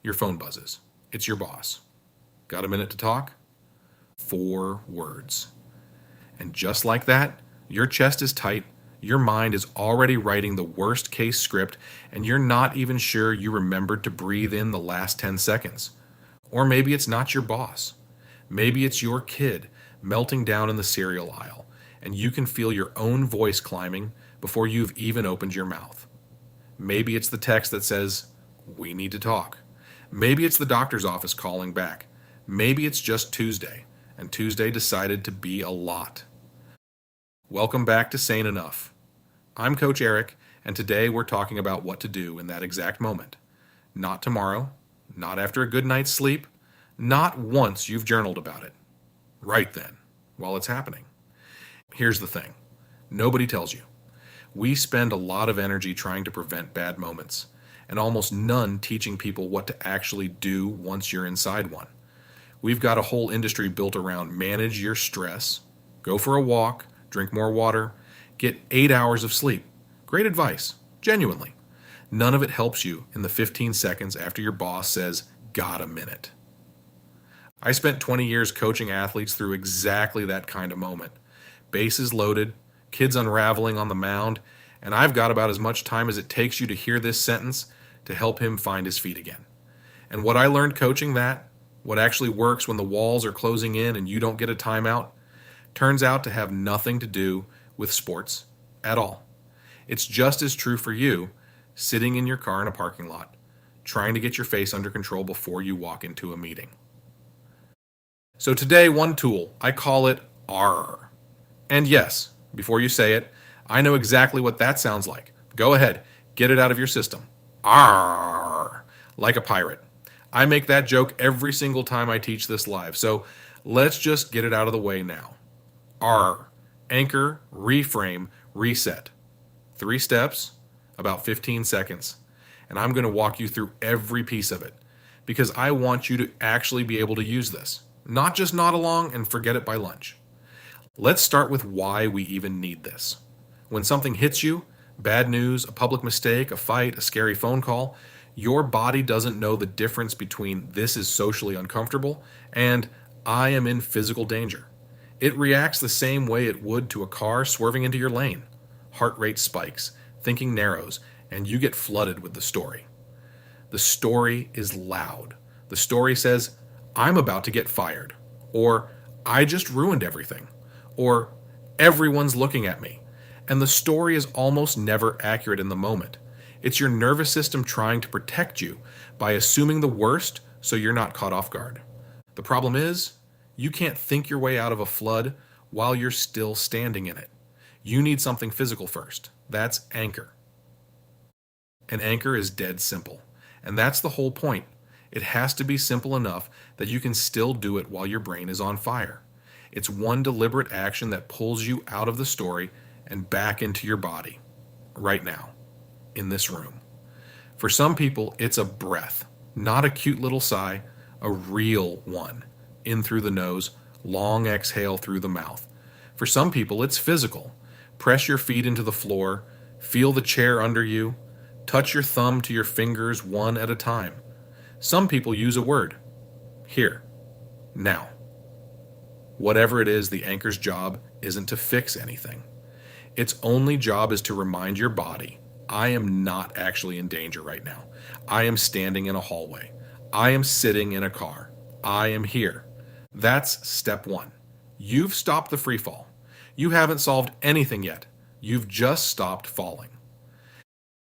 Your phone buzzes. It's your boss. Got a minute to talk? 4 words. And just like that, your chest is tight, your mind is already writing the worst case script, and you're not even sure you remembered to breathe in the last 10 seconds. Or maybe it's not your boss. Maybe it's your kid melting down in the cereal aisle, and you can feel your own voice climbing before you've even opened your mouth. Maybe it's the text that says, "We need to talk." Maybe it's the doctor's office calling back. Maybe it's just Tuesday, and Tuesday decided to be a lot. Welcome back to Sane Enough. I'm Coach Eric, and today we're talking about what to do in that exact moment. Not tomorrow, not after a good night's sleep, not once you've journaled about it. Right then, while it's happening. Here's the thing. Nobody tells you. We spend a lot of energy trying to prevent bad moments, and almost none teaching people what to actually do once you're inside one. We've got a whole industry built around manage your stress, go for a walk, drink more water, get 8 hours of sleep. Great advice, genuinely. None of it helps you in the 15 seconds after your boss says, "Got a minute." I spent 20 years coaching athletes through exactly that kind of moment. Bases loaded, kids unraveling on the mound, and I've got about as much time as it takes you to hear this sentence to help him find his feet again. And what I learned coaching that, what actually works when the walls are closing in and you don't get a timeout, turns out to have nothing to do with sports at all. It's just as true for you sitting in your car in a parking lot, trying to get your face under control before you walk into a meeting. So today, one tool, I call it R. And yes, before you say it, I know exactly what that sounds like. Go ahead, get it out of your system. R, like a pirate. I make that joke every single time I teach this live, so let's just get it out of the way now. R, anchor, reframe, reset. 3 steps, about 15 seconds. And I'm going to walk you through every piece of it because I want you to actually be able to use this, not just nod along and forget it by lunch. Let's start with why we even need this. When something hits you, bad news, a public mistake, a fight, a scary phone call, your body doesn't know the difference between "this is socially uncomfortable" and "I am in physical danger." It reacts the same way it would to a car swerving into your lane. Heart rate spikes, thinking narrows, and you get flooded with the story. The story is loud. The story says, "I'm about to get fired," or "I just ruined everything," or "everyone's looking at me." And the story is almost never accurate in the moment. It's your nervous system trying to protect you by assuming the worst so you're not caught off guard. The problem is, you can't think your way out of a flood while you're still standing in it. You need something physical first. That's anchor. An anchor is dead simple. And that's the whole point. It has to be simple enough that you can still do it while your brain is on fire. It's one deliberate action that pulls you out of the story and back into your body. Right now. In this room. For some people, it's a breath. Not a cute little sigh. A real one. In through the nose. Long exhale through the mouth. For some people, it's physical. Press your feet into the floor. Feel the chair under you. Touch your thumb to your fingers one at a time. Some people use a word. Here. Now. Whatever it is, the anchor's job isn't to fix anything. Its only job is to remind your body, I am not actually in danger right now. I am standing in a hallway. I am sitting in a car. I am here. That's step 1. You've stopped the free fall. You haven't solved anything yet. You've just stopped falling.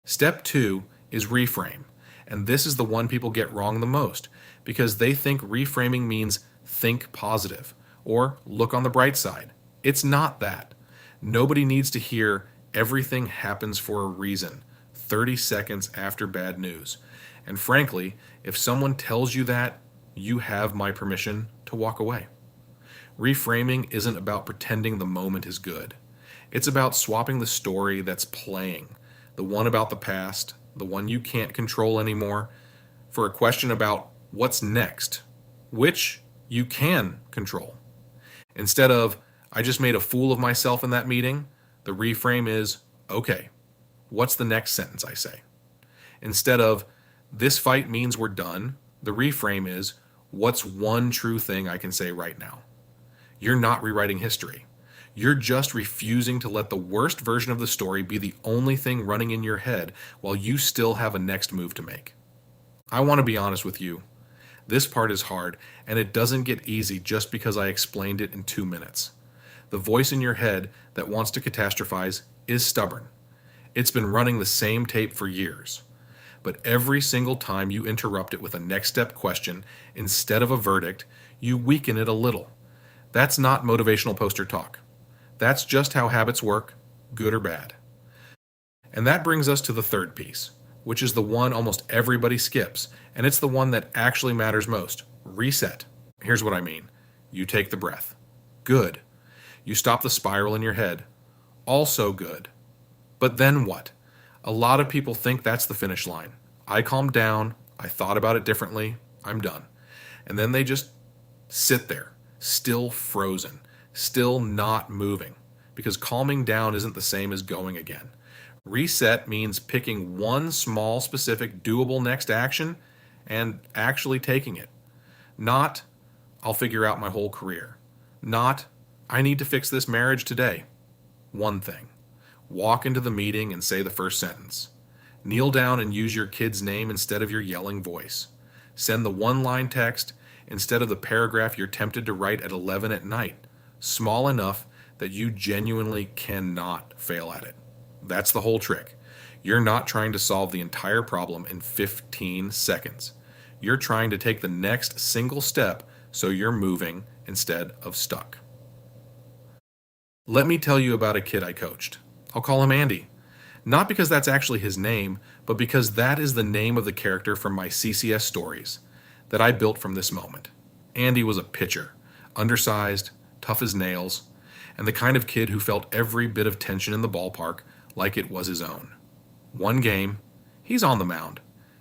Step 2 is reframe. And this is the one people get wrong the most because they think reframing means think positive or look on the bright side. It's not that. Nobody needs to hear everything happens for a reason 30 seconds after bad news. And frankly, if someone tells you that, you have my permission to walk away. Reframing isn't about pretending the moment is good. It's about swapping the story that's playing, the one about the past, the one you can't control anymore, for a question about what's next, which you can control. Instead of, "I just made a fool of myself in that meeting," the reframe is, "Okay, what's the next sentence I say?" Instead of, This fight means we're done. The reframe is, what's one true thing I can say right now? You're not rewriting history. You're just refusing to let the worst version of the story be the only thing running in your head while you still have a next move to make. I want to be honest with you. This part is hard, and it doesn't get easy just because I explained it in 2 minutes. The voice in your head that wants to catastrophize is stubborn. It's been running the same tape for years. But every single time you interrupt it with a next step question instead of a verdict, you weaken it a little. That's not motivational poster talk. That's just how habits work, good or bad. And that brings us to the third piece, which is the one almost everybody skips, and it's the one that actually matters most. Reset. Here's what I mean. You take the breath. Good. You stop the spiral in your head. Also good. But then what? A lot of people think that's the finish line. I calmed down, I thought about it differently, I'm done. And then they just sit there, still frozen, still not moving, because calming down isn't the same as going again. Reset means picking one small, specific, doable next action and actually taking it. Not, I'll figure out my whole career. Not, I need to fix this marriage today. One thing. Walk into the meeting and say the first sentence. Kneel down and use your kid's name instead of your yelling voice. Send the one-line text instead of the paragraph you're tempted to write at 11 at night. Small enough that you genuinely cannot fail at it. That's the whole trick. You're not trying to solve the entire problem in 15 seconds. You're trying to take the next single step so you're moving instead of stuck. Let me tell you about a kid I coached. I'll call him Andy. Not because that's actually his name, but because that is the name of the character from my CCS stories that I built from this moment. Andy was a pitcher, undersized, tough as nails, and the kind of kid who felt every bit of tension in the ballpark like it was his own. One game, he's on the mound,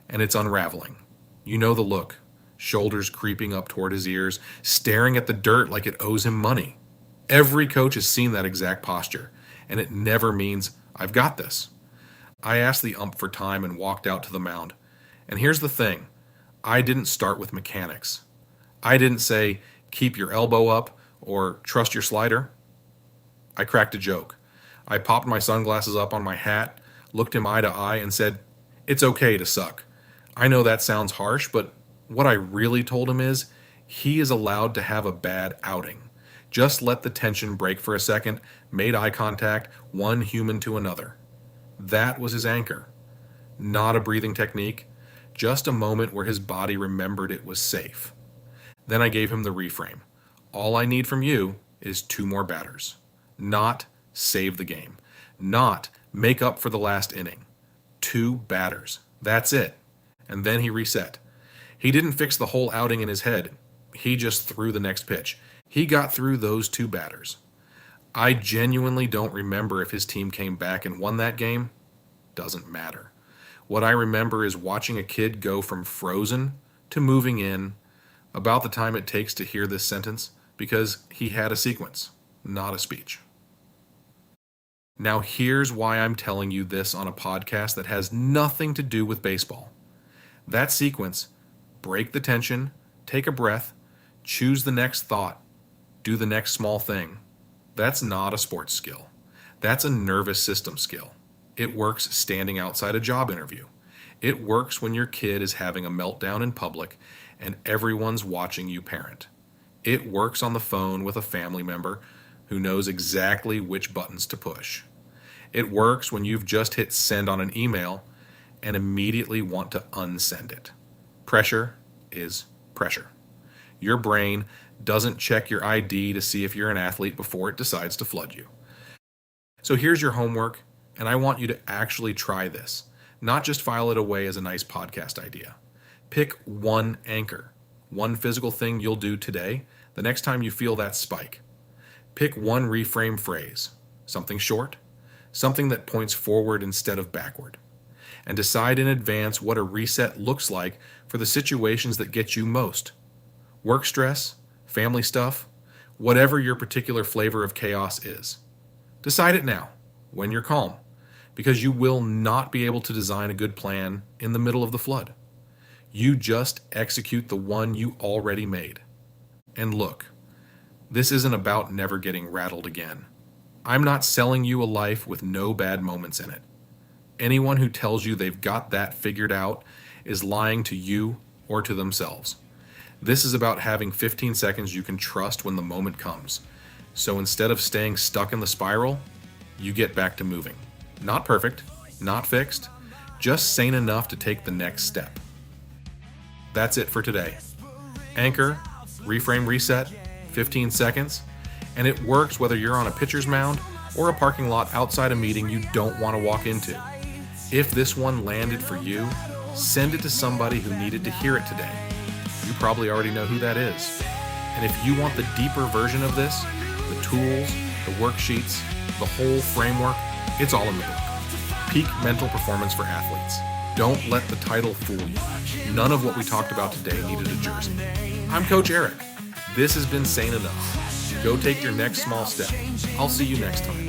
and it's unraveling. You know the look, shoulders creeping up toward his ears, staring at the dirt like it owes him money. Every coach has seen that exact posture, and it never means, I've got this. I asked the ump for time and walked out to the mound. And here's the thing, I didn't start with mechanics. I didn't say, keep your elbow up or trust your slider. I cracked a joke. I popped my sunglasses up on my hat, looked him eye to eye, and said, it's okay to suck. I know that sounds harsh, but what I really told him is, he is allowed to have a bad outing. Just let the tension break for a second, made eye contact, one human to another. That was his anchor. Not a breathing technique, just a moment where his body remembered it was safe. Then I gave him the reframe. All I need from you is 2 more batters. Not save the game. Not make up for the last inning. 2 batters. That's it. And then he reset. He didn't fix the whole outing in his head. He just threw the next pitch. He got through those 2 batters. I genuinely don't remember if his team came back and won that game. Doesn't matter. What I remember is watching a kid go from frozen to moving in about the time it takes to hear this sentence because he had a sequence, not a speech. Now here's why I'm telling you this on a podcast that has nothing to do with baseball. That sequence, break the tension, take a breath, choose the next thought, do the next small thing. That's not a sports skill. That's a nervous system skill. It works standing outside a job interview. It works when your kid is having a meltdown in public and everyone's watching you parent. It works on the phone with a family member who knows exactly which buttons to push. It works when you've just hit send on an email and immediately want to unsend it. Pressure is pressure. Your brain doesn't check your ID to see if you're an athlete before it decides to flood you. So here's your homework, and I want you to actually try this, not just file it away as a nice podcast idea. Pick one anchor, one physical thing you'll do today, the next time you feel that spike. Pick one reframe phrase, something short, something that points forward instead of backward, and decide in advance what a reset looks like for the situations that get you most. Work stress, family stuff, whatever your particular flavor of chaos is. Decide it now, when you're calm, because you will not be able to design a good plan in the middle of the flood. You just execute the one you already made. And look, this isn't about never getting rattled again. I'm not selling you a life with no bad moments in it. Anyone who tells you they've got that figured out is lying to you or to themselves. This is about having 15 seconds you can trust when the moment comes. So instead of staying stuck in the spiral, you get back to moving. Not perfect, not fixed, just sane enough to take the next step. That's it for today. Anchor, reframe, reset, 15 seconds, and it works whether you're on a pitcher's mound or a parking lot outside a meeting you don't want to walk into. If this one landed for you, send it to somebody who needed to hear it today. You probably already know who that is. And if you want the deeper version of this, the tools, the worksheets, the whole framework, it's all in the book. Peak Mental Performance for Athletes. Don't let the title fool you. None of what we talked about today needed a jersey. I'm Coach Eric. This has been Sane Enough. Go take your next small step. I'll see you next time.